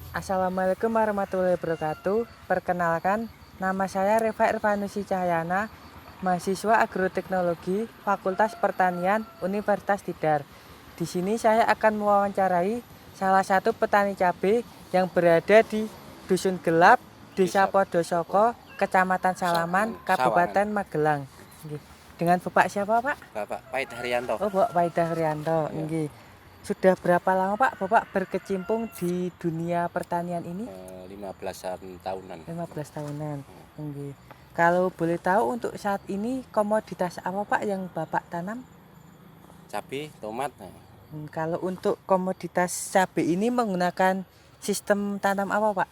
Assalamualaikum warahmatullahi wabarakatuh. Perkenalkan, nama saya Reva Irvanusi Cahyana, mahasiswa Agroteknologi Fakultas Pertanian Universitas Tidar. Di sini saya akan mewawancarai salah satu petani cabai yang berada di Dusun Gelap, Desa Podosoko, Kecamatan Salaman, Kabupaten Magelang. Dengan Bapak siapa, Pak? Bapak Pait Haryanto. Oh, Bapak Paida Haryanto. Iya. Sudah berapa lama Pak Bapak berkecimpung di dunia pertanian ini? 15-an tahunan. 15 tahunan. Nggih. Kalau boleh tahu untuk saat ini komoditas apa Pak yang Bapak tanam? Cabai, tomat. Kalau untuk komoditas cabai ini menggunakan sistem tanam apa Pak?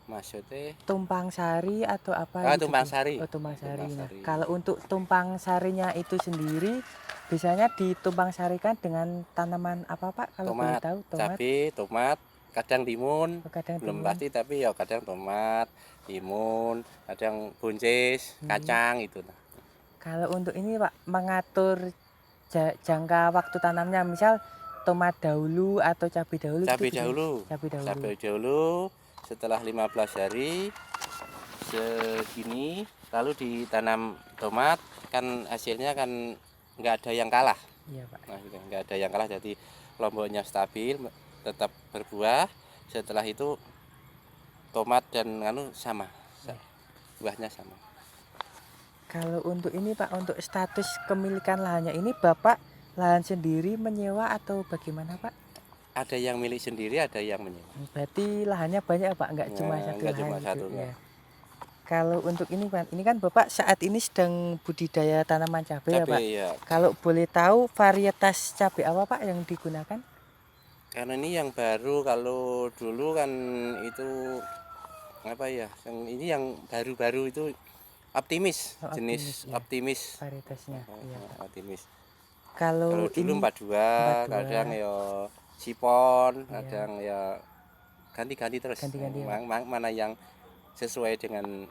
Maksudnya Tumpang sari atau apa gitu? tumpang sari. Oh, tumpang sari. Tumpang Nah, sari. kalau untuk tumpang sarinya itu sendiri biasanya ditumpang sarikan dengan tanaman apa Pak? Kalau boleh Tomat, tahu, cabai, tomat, kadang timun. kadang Belum timun. pasti tapi ya kadang tomat, timun, kadang buncis, kacang itu. Kalau untuk ini Pak, mengatur jangka waktu tanamnya, misal tomat dahulu atau cabai dahulu Cabai gitu. dahulu. Cabai dahulu. Cabai dahulu setelah 15 hari segini lalu ditanam tomat, kan hasilnya kan nggak ada yang kalah. Iya Pak. Nah, gitu, nggak ada yang kalah, jadi lomboknya stabil, tetap berbuah. Setelah itu tomat dan sama, buahnya sama. Kalau untuk ini Pak, untuk status kepemilikan lahannya ini Bapak lahan sendiri menyewa atau bagaimana Pak? Ada yang milik sendiri, ada yang menyewa. Berarti lahannya banyak Pak, nggak cuma satu Nggak lahan cuma gitu satu, ya. Kalau untuk ini kan Bapak saat ini sedang budidaya tanaman cabai ya Pak. Ya. Kalau boleh tahu varietas cabai apa Pak yang digunakan? Karena ini yang baru, kalau dulu kan itu apa ya? Yang ini yang baru-baru itu optimis, jenis ya. optimis. Varietasnya. Iya Pak. Optimis. Kalau dulu ini 42, kadang ya sipon, iya. kadang ya ganti-ganti terus. Ganti-ganti ya, mana yang sesuai dengan.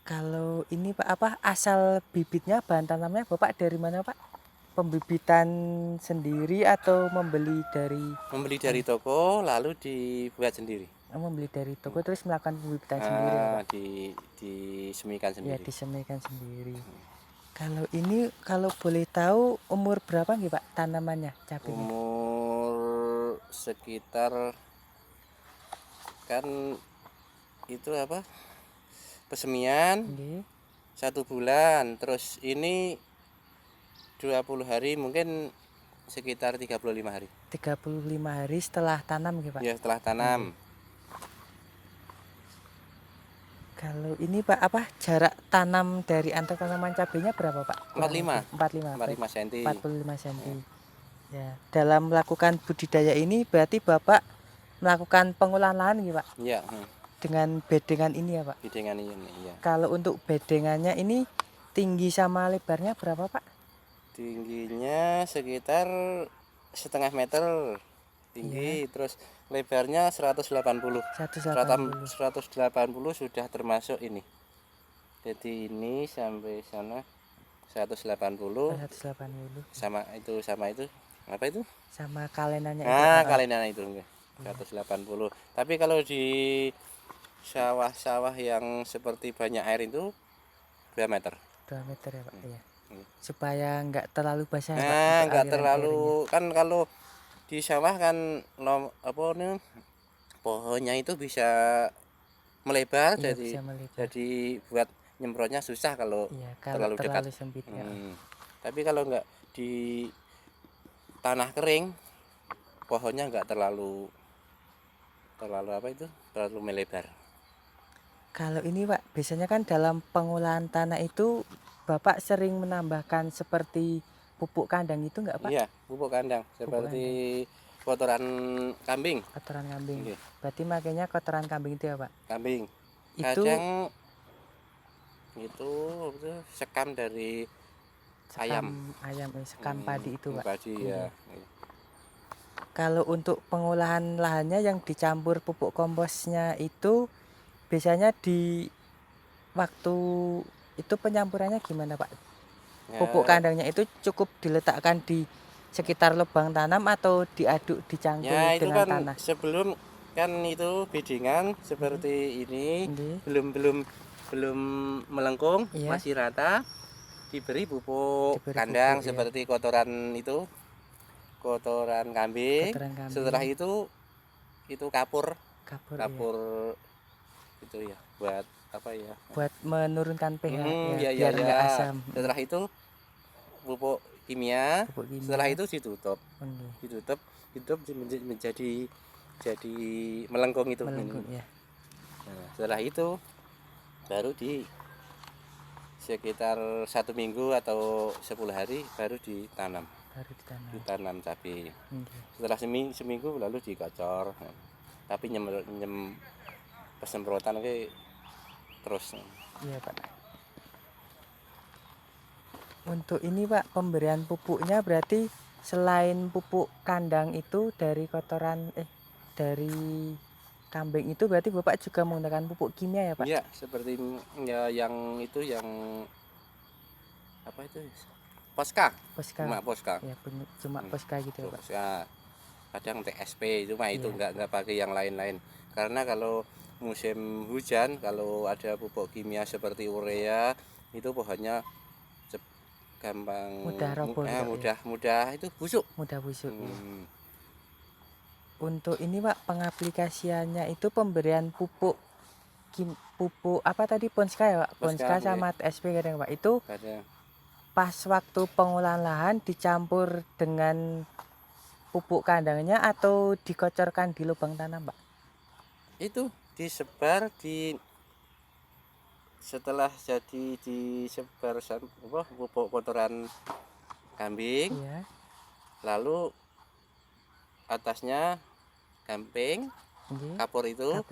Kalau ini Pak, apa asal bibitnya, bahan tanamnya Bapak dari mana Pak? Pembibitan sendiri atau membeli dari Toko lalu dibuat sendiri. Membeli dari toko terus melakukan pembibitan sendiri ya Pak? Disemikan sendiri. Ya, disemikan sendiri. Kalau ini, kalau boleh tahu umur berapa nih Pak tanamannya, cabainya? Umur sekitar kan itu apa? Pesemian. Nggih. 1 bulan, terus ini 20 hari, mungkin sekitar 35 hari. 35 hari setelah tanam gitu Pak? Ya, setelah tanam. Kalau ini Pak, apa jarak tanam dari antar tanaman cabainya berapa Pak? 45 cm. 45 cm. Ya, dalam melakukan budidaya ini berarti Bapak melakukan pengolahan lahan gitu Pak? Iya. Dengan bedengan ini ya Pak? Bedengan ini, ya. Kalau untuk bedengannya ini tinggi sama lebarnya berapa Pak? Tingginya sekitar 1,5 meter tinggi, terus lebarnya 180. 180 sudah termasuk ini. Jadi ini sampai sana 180. Sama itu apa itu? Sama kalenannya itu. Kalenannya itu enggak. 180. Tapi kalau di sawah-sawah yang seperti banyak air itu 2 meter. 2 meter ya Pak, ya. Supaya enggak terlalu basah ya, Pak. Enggak terlalu airnya. Kan kalau di sawah kan pohonnya itu bisa melebar, iya, jadi buat nyemprotnya susah kalau, kalau terlalu dekat. Sempit, ya. Tapi kalau enggak di tanah kering, pohonnya enggak terlalu melebar. Kalau ini Pak, biasanya kan dalam pengolahan tanah itu Bapak sering menambahkan seperti pupuk kandang itu enggak Pak? Iya, pupuk kandang seperti kotoran kambing. Kotoran kambing. Iya. Berarti makanya kotoran kambing itu ya Pak? Kambing. Itu kadang itu sekam dari ayam, sekam padi itu Pak. Padi ya. Kalau untuk pengolahan lahannya yang dicampur pupuk komposnya itu biasanya di waktu itu penyampurannya gimana Pak? Pupuk kandangnya itu cukup diletakkan di sekitar lubang tanam atau diaduk dicangkul Ya itu dengan kan tanah? sebelum kan itu bedengan seperti ini Nggih. belum melengkung, Iya. masih rata, diberi pupuk Diberi kandang pupuk, iya. seperti kotoran kambing. Kotoran kambing. Setelah itu kapur Iya. itu ya buat apa ya? Buat menurunkan pH ya, Ya ya biar nggak ya. asam. Setelah itu pupuk kimia. Pupuk kimia. Setelah itu ditutup. Nggih. Ditutup menjadi melengkung itu. Melengkung ya. Nah, setelah itu baru di sekitar 1 minggu atau 10 hari baru ditanam. Baru ditanam. Ditanam cabai. Nggih. Setelah seminggu lalu dikocor. Tapi nyem pesemprotan ke terus. Iya, Pak. Untuk ini, Pak, pemberian pupuknya berarti selain pupuk kandang itu dari dari kambing itu berarti Bapak juga menggunakan pupuk kimia ya, Pak? Iya, seperti ya yang itu yang apa itu? Poska. Poska. Cuma Poska. Ya, cuma Poska gitu ya, Pak. Poska. Kadang TSP cuma itu enggak pakai yang lain-lain. Karena kalau musim hujan kalau ada pupuk kimia seperti urea itu pohonnya gampang Mudah roboh mudah itu busuk. Mudah busuk. Ya. Untuk ini, Pak, pengaplikasiannya itu pemberian pupuk apa tadi Ponska ya, Pak? Ponska sama TSP kadang, Pak. Itu pas waktu pengolahan lahan dicampur dengan pupuk kandangnya atau dikocorkan di lubang tanam, Pak? Itu disebar setelah jadi disebar pupuk kotoran kambing. Iya. Lalu atasnya gamping, kapur itu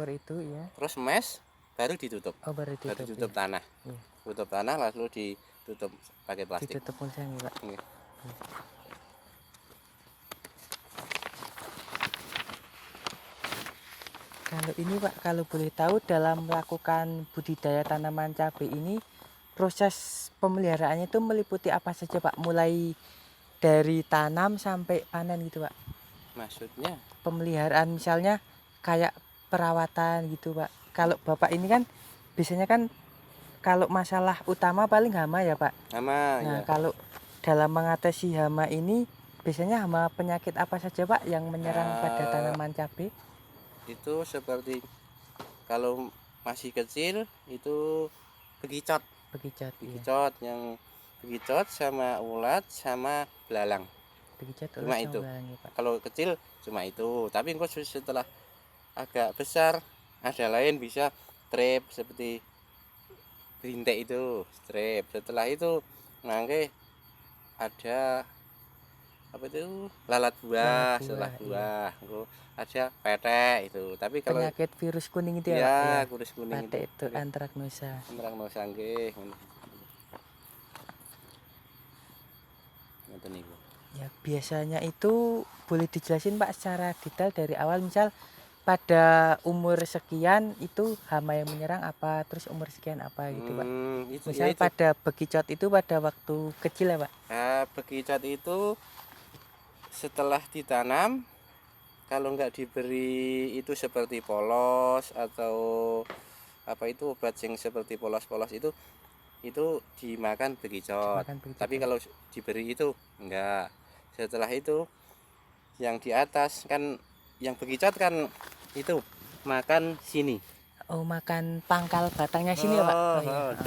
ya. Terus mes baru ditutup. Baru ditutup tanah. Iya. Tutup tanah lalu ditutup pakai plastik. Ditutup mulsa nih, Pak. Iya. Kalau ini, Pak, kalau boleh tahu dalam melakukan budidaya tanaman cabai ini proses pemeliharaannya itu meliputi apa saja, Pak? Mulai dari tanam sampai panen gitu, Pak. Maksudnya pemeliharaan misalnya kayak perawatan gitu, Pak. Kalau Bapak ini kan biasanya kan kalau masalah utama paling hama ya, Pak. Hama. Nah, Ya. kalau dalam mengatasi hama ini biasanya hama penyakit apa saja, Pak, yang menyerang pada tanaman cabai? Itu seperti kalau masih kecil itu begicot. Begicot yang begicot sama ulat sama belalang. Cuma itu. Kalau kecil cuma itu. Tapi engkau setelah agak besar ada lain bisa strep seperti berintik itu strep. Setelah itu nanti ada apa itu lalat buah. Setelah buah iya. Ada petek itu. Tapi kalau penyakit virus kuning itu ya, Pak? Ya, virus kuning petek itu antraknosa. Antraknosa nggih. Ngoten niku. Ya, biasanya itu boleh dijelasin, Pak, secara detail dari awal, misal pada umur sekian itu hama yang menyerang apa, terus umur sekian apa gitu, Pak. Misal pada begicot itu pada waktu kecil ya, Pak. Begicot itu setelah ditanam kalau nggak diberi itu seperti polos atau apa itu obat yang seperti polos-polos itu dimakan begicot. Tapi kalau diberi itu enggak. Setelah itu yang di atas kan yang begicot kan itu makan sini. Makan pangkal batangnya sini ya, Pak.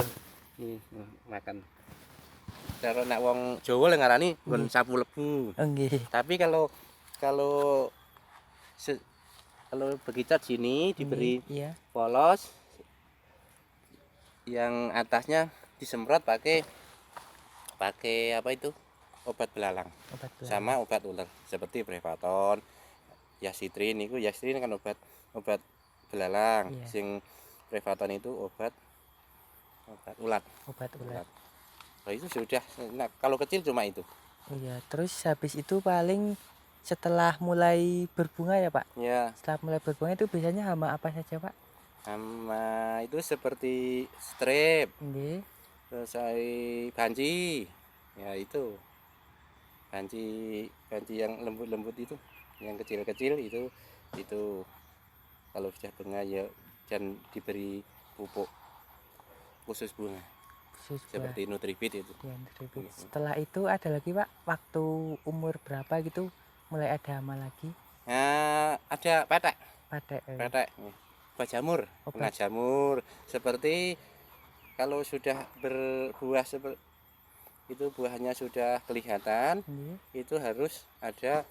Ini makan. Kalau nak wong Jawa le ngarani nggon sapu lebu. Nggih. Tapi kalau begicot sini diberi polos, yang atasnya disemprot pakai apa itu obat belalang sama obat ular seperti Prevaton, Yasitrin. Itu Yasitrin kan obat belalang. Sing Prevaton itu obat ulat. Nah, itu sudah. Nah, kalau kecil cuma itu. Iya, terus habis itu paling setelah mulai berbunga ya, Pak? Ya. Setelah mulai berbunga itu biasanya hama apa saja, Pak? Hama itu seperti strep. Nggih. Terus banci. Ya itu. ganti yang lembut-lembut itu, yang kecil-kecil itu kalau sudah bunga ya, dan diberi pupuk khusus bunga Khusus seperti Nutrifit itu. ya, Nutrifit. Setelah itu ada lagi Pak, waktu umur berapa gitu mulai ada hama lagi? Nah, ada petek buah jamur, kena Obat. jamur seperti kalau sudah berbuah itu buahnya sudah kelihatan, itu harus ada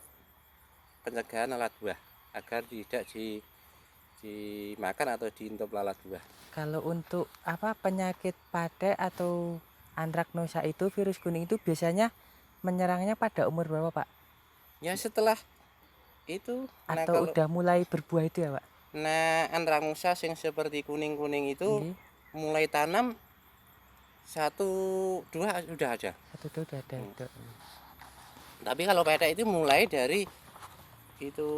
pencegahan lalat buah agar tidak dimakan atau diintop lalat buah. Kalau untuk apa penyakit pate atau antraknosa itu, virus kuning itu biasanya menyerangnya pada umur berapa Pak? Ya setelah itu, Atau udah mulai berbuah itu ya Pak? Nah, antraknosa yang seperti kuning-kuning itu mulai tanam 1-2 sudah ada. 1-2 udah ada. Tapi kalau pete itu mulai dari itu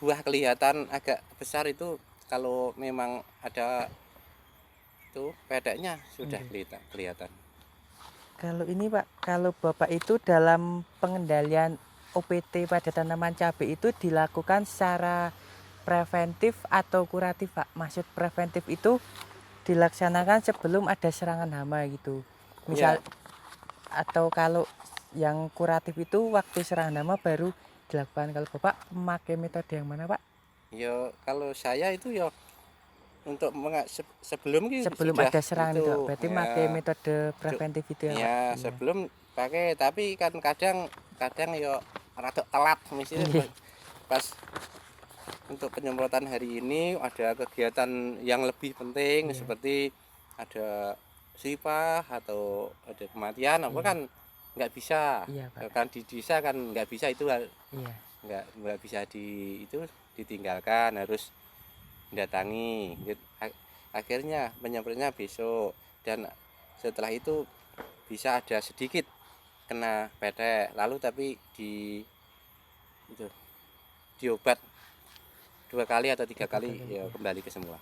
buah kelihatan agak besar itu, kalau memang ada itu peteknya sudah kelihatan. Kalau ini Pak, kalau Bapak itu dalam pengendalian OPT pada tanaman cabai itu dilakukan secara preventif atau kuratif Pak? Maksud preventif itu dilaksanakan sebelum ada serangan hama gitu. Misal atau kalau yang kuratif itu waktu serangan hama baru dilakukan. Kalau Bapak memakai metode yang mana Pak? Ya kalau saya itu ya untuk sebelum ada serangan itu, berarti pakai metode preventif itu ya Pak? Ya, sebelum pakai, tapi kan kadang ya rada telat misalnya pas untuk penyemprotan hari ini ada kegiatan yang lebih penting seperti ada sipah atau ada kematian apa kan nggak bisa, kan di desa kan nggak bisa itu, nggak bisa ditinggalkan, harus datangi. Akhirnya penyemprotnya besok, dan setelah itu bisa ada sedikit kena petek, lalu tapi diobat 2 kali atau 3 kali ya kembali ke semula.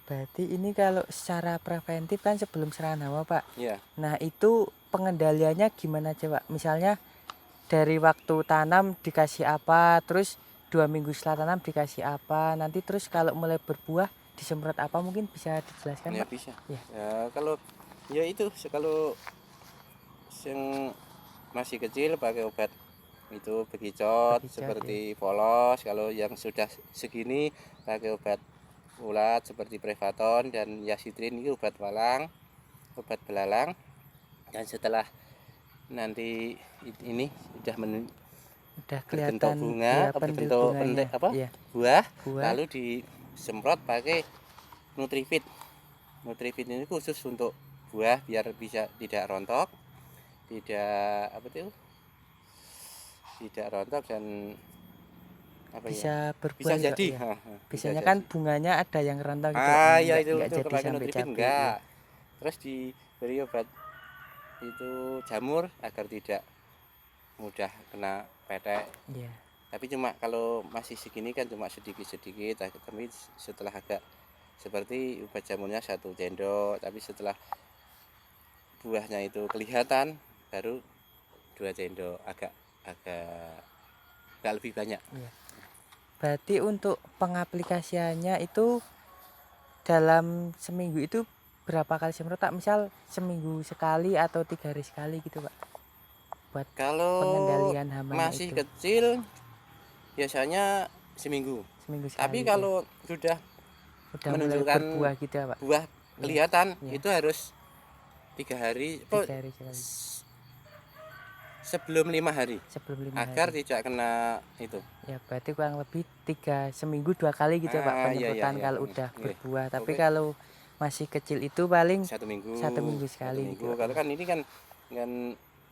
Berarti ini kalau secara preventif kan sebelum serangan hama Pak. Iya. Nah itu pengendaliannya gimana coba? Misalnya dari waktu tanam dikasih apa, terus 2 minggu setelah tanam dikasih apa, nanti terus kalau mulai berbuah disemprot apa, mungkin bisa dijelaskan ya, Pak? Bisa ya. Kalau ya itu, kalau yang masih kecil pakai obat itu bekicot seperti polos. Kalau yang sudah segini pakai obat ulat seperti Prevaton dan Yasitrin, itu obat obat belalang. Dan setelah nanti ini sudah berbentuk bunga, berbentuk buah, lalu disemprot pakai Nutrifit. Nutrifit ini khusus untuk buah biar bisa tidak rontok, tidak rontok dan bisa berbuah, bisa jadi. Biasanya kan bunganya ada yang rontok gitu. Ya itu pakai Nutrifit enggak. Terus diberi obat itu jamur agar tidak mudah kena petek. Tapi cuma kalau masih segini kan cuma sedikit-sedikit, tapi setelah agak seperti obat jamurnya 1 sendok, tapi setelah buahnya itu kelihatan baru 2 sendok, agak lebih banyak. Berarti untuk pengaplikasiannya itu dalam seminggu itu berapa kali semprot Pak? Misal seminggu sekali atau 3 hari sekali gitu Pak? Buat kalau pengendalian hama masih itu kecil biasanya seminggu sekali. Tapi kalau sudah menunjukkan berbuah gitu ya Pak? Buah kelihatan itu harus 3 hari, sebelum 5 hari agar tidak kena itu. Ya berarti kurang lebih seminggu 2 kali gitu Pak penyemprotan kalau udah berbuah. Tapi kalau masih kecil itu paling 1 minggu sekali. Gitu. Kalau kan ini kan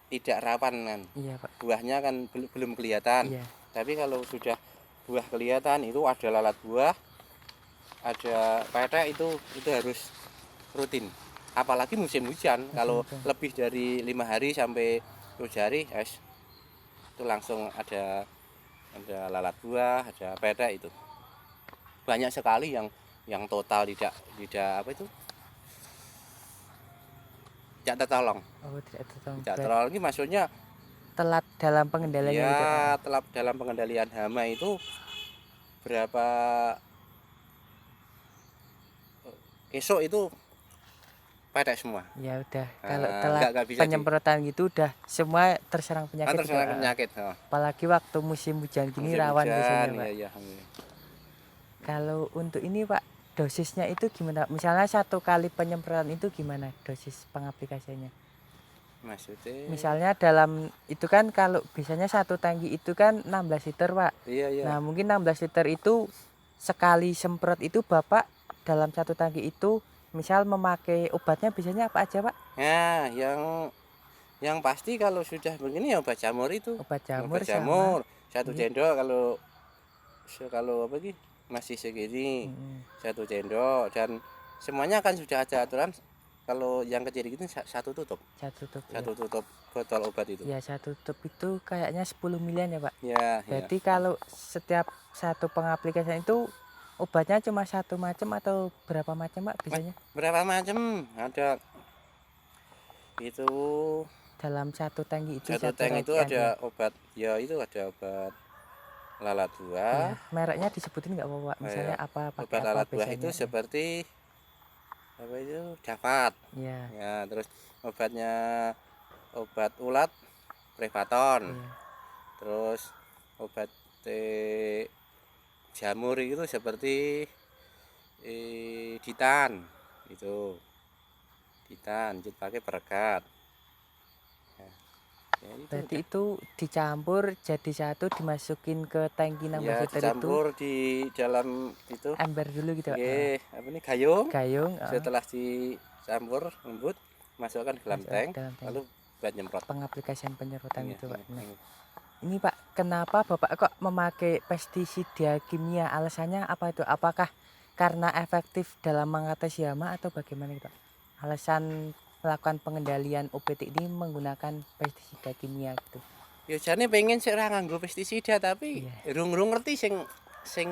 tidak rawan kan. Pak. Buahnya kan belum kelihatan. Tapi kalau sudah buah kelihatan itu ada lalat buah, ada petek, itu harus rutin. Apalagi musim hujan, kalau lebih dari 5 hari sampai 7 hari itu langsung ada lalat buah, ada petek. Itu banyak sekali yang total tidak tidak tertolong. Tidak tertolong. Tidak tertolong ini maksudnya telat dalam pengendaliannya gitu. Ya, telat dalam pengendalian hama itu berapa esok itu padat semua. Ya udah, kalau telat Nggak bisa penyemprotan gitu udah semua terserang penyakit gitu. terserang penyakit. Apalagi waktu musim hujan gini Musim rawan hujan, biasanya Pak. iya. Kalau untuk ini Pak, dosisnya itu gimana? Misalnya 1 kali penyemprotan itu gimana dosis pengaplikasiannya? Maksudnya? Misalnya dalam itu kan kalau biasanya 1 tangki itu kan 16 liter Pak. Iya. Nah mungkin 16 liter itu sekali semprot itu Bapak dalam 1 tangki itu misal memakai obatnya biasanya apa aja Pak? Nah, yang pasti kalau sudah begini ya obat jamur itu. Obat jamur, Obat jamur sama 1 sendok kalau apa sih masih segini 1 sendok, dan semuanya kan sudah ada aturan kalau yang kecil gitu 1 tutup. 1 tutup. 1 tutup botol obat itu. Ya 1 tutup itu kayaknya 10 milian ya Pak. Ya. Berarti kalau setiap 1 pengaplikasian itu obatnya cuma 1 macam atau berapa macam Pak biasanya? Berapa macam? Ada itu Dalam 1 tangki itu 1 tank itu racian ada ya. obat, ya itu ada obat lalat Ya, buah. mereknya disebutin nggak apa-apa Pak? Misalnya apa pakai Obat apa lalat buah biasanya? itu seperti apa itu? Dapat. Ya. Ya, terus obat ulat Prevaton. Ya. Terus obat jamur itu seperti Ditan. Itu Ditan, pakai perekat. Ya, Berarti itu dicampur jadi 1 dimasukin ke tangki 16 ya, liter itu. dicampur di dalam itu Ember dulu gitu Pak. apa nih, gayung. Setelah dicampur lembut, masukkan dalam tank, lalu buat nyemprot. Pengaplikasian penyemprotan itu Pak. Nah, Iya. ini Pak, kenapa Bapak kok memakai pestisida kimia? Alasannya apa itu? Apakah karena efektif dalam mengatasi hama atau bagaimana itu Pak? Alasan melakukan pengendalian OPT ini menggunakan pestisida kimia gitu. Ya jane pengen sik ora nganggo pestisida, tapi rung ngerti sing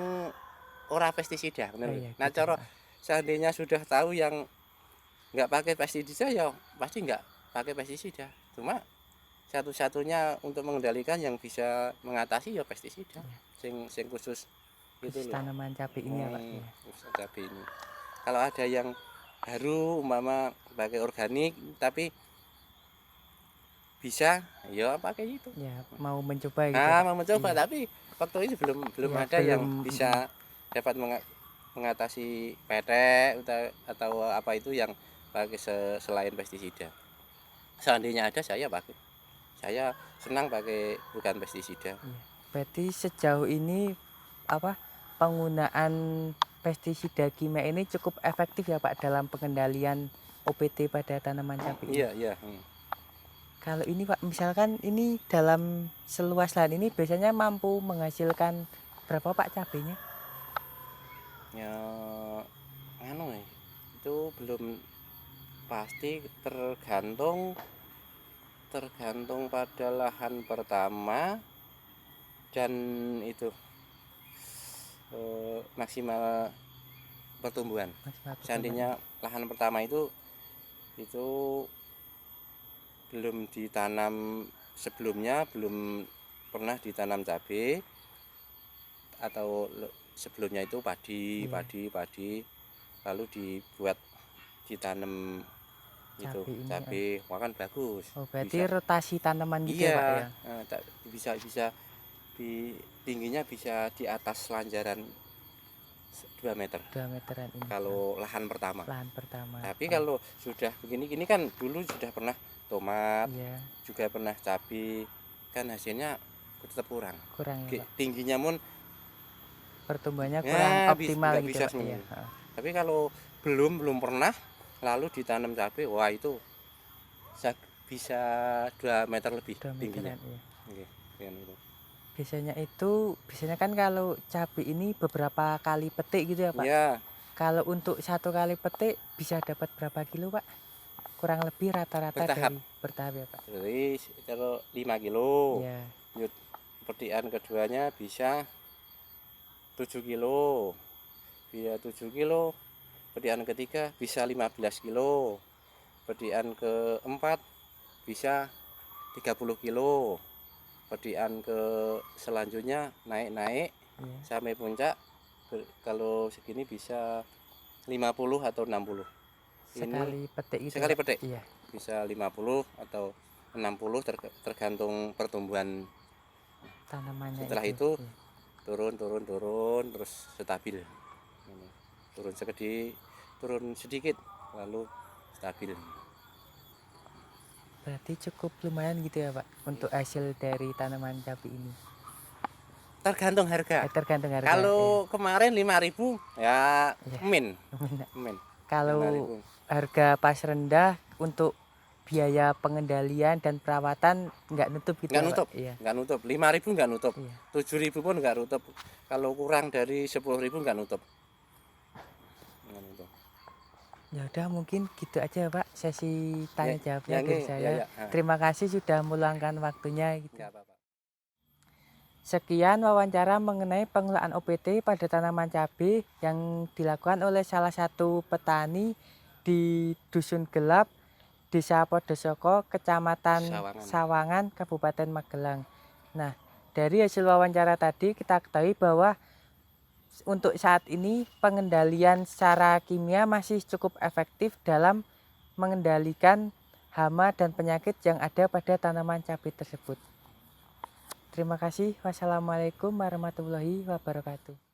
ora pestisida, bener. Nah, gitu. cara seandainya sudah tahu yang nggak pakai pestisida ya pasti nggak pakai pestisida. Cuma satu-satunya untuk mengendalikan yang bisa mengatasi ya pestisida. Sing khusus Khusus gitu loh. tanaman cabai ini ya Pak. Ya. Khusus cabai ini. Kalau ada yang baru umpama pakai organik tapi bisa ya pakai itu. Ya, mau mencoba gitu. Mau mencoba, tapi waktu itu belum Ya, ada yang bisa dapat mengatasi petek atau apa itu yang pakai selain pestisida. Seandainya ada saya pakai. Saya senang pakai bukan pestisida. Ya. Berarti sejauh ini apa penggunaan pestisida kimia ini cukup efektif ya Pak dalam pengendalian OPT pada tanaman cabai ini? Iya. Kalau ini Pak, misalkan ini dalam seluas lahan ini biasanya mampu menghasilkan berapa Pak cabainya? Ya, itu belum pasti, tergantung pada lahan pertama dan itu maksimal pertumbuhan. Seandainya lahan pertama itu belum ditanam sebelumnya, belum pernah ditanam cabai, atau sebelumnya itu padi, lalu ditanam itu cabai, kan bagus. Berarti rotasi tanaman gitu ya Pak ya? Bisa tingginya bisa di atas lanjaran 2 meter. 2 meteran ini. Kalau lahan pertama. Tapi kalau sudah begini kan dulu sudah pernah tomat, juga pernah cabai, kan hasilnya tetap kurang ya, tingginya pertumbuhannya kurang optimal gitu bisa Pak ya. Tapi kalau belum pernah lalu ditanam cabai, wah itu bisa 2 meter lebih tingginya. Biasanya kan kalau cabai ini beberapa kali petik gitu ya Pak. Kalau untuk 1 kali petik bisa dapat berapa kilo Pak? Kurang lebih rata-rata bertahap ya Pak. Jadi kalau 5 kilo. Ya. Petikan keduanya bisa 7 kilo. Bisa 7 kilo. Petikan ketiga bisa 15 kilo. Petikan keempat bisa 30 kilo. pedian ke selanjutnya naik sampai puncak. Kalau segini bisa 50 atau 60 sekali petik itu, sekali petik. Iya. Bisa 50 atau 60 tergantung pertumbuhan tanamannya. Setelah itu turun terus stabil. Turun sedikit lalu stabil. Berarti cukup lumayan gitu ya Pak untuk hasil dari tanaman cabai ini. Tergantung harga. Tergantung harga. Kalau kemarin 5.000 ya min. Kalau harga pas rendah untuk biaya pengendalian dan perawatan nggak nutup gitu. Nggak nutup. Pak? Iya. Nggak nutup. 5.000 nggak nutup. 7.000 pun nggak nutup. Kalau kurang dari 10.000 nggak nutup. Ya udah mungkin gitu aja Pak sesi tanya jawabnya dari saya. Ya. Terima kasih sudah meluangkan waktunya gitu. Nggak apa-apa. Sekian wawancara mengenai pengelolaan OPT pada tanaman cabai yang dilakukan oleh salah satu petani di Dusun Gelap, Desa Podosoko, Kecamatan Sawangan, Kabupaten Magelang. Nah, dari hasil wawancara tadi kita ketahui bahwa untuk saat ini pengendalian secara kimia masih cukup efektif dalam mengendalikan hama dan penyakit yang ada pada tanaman cabai tersebut. Terima kasih. Wassalamualaikum warahmatullahi wabarakatuh.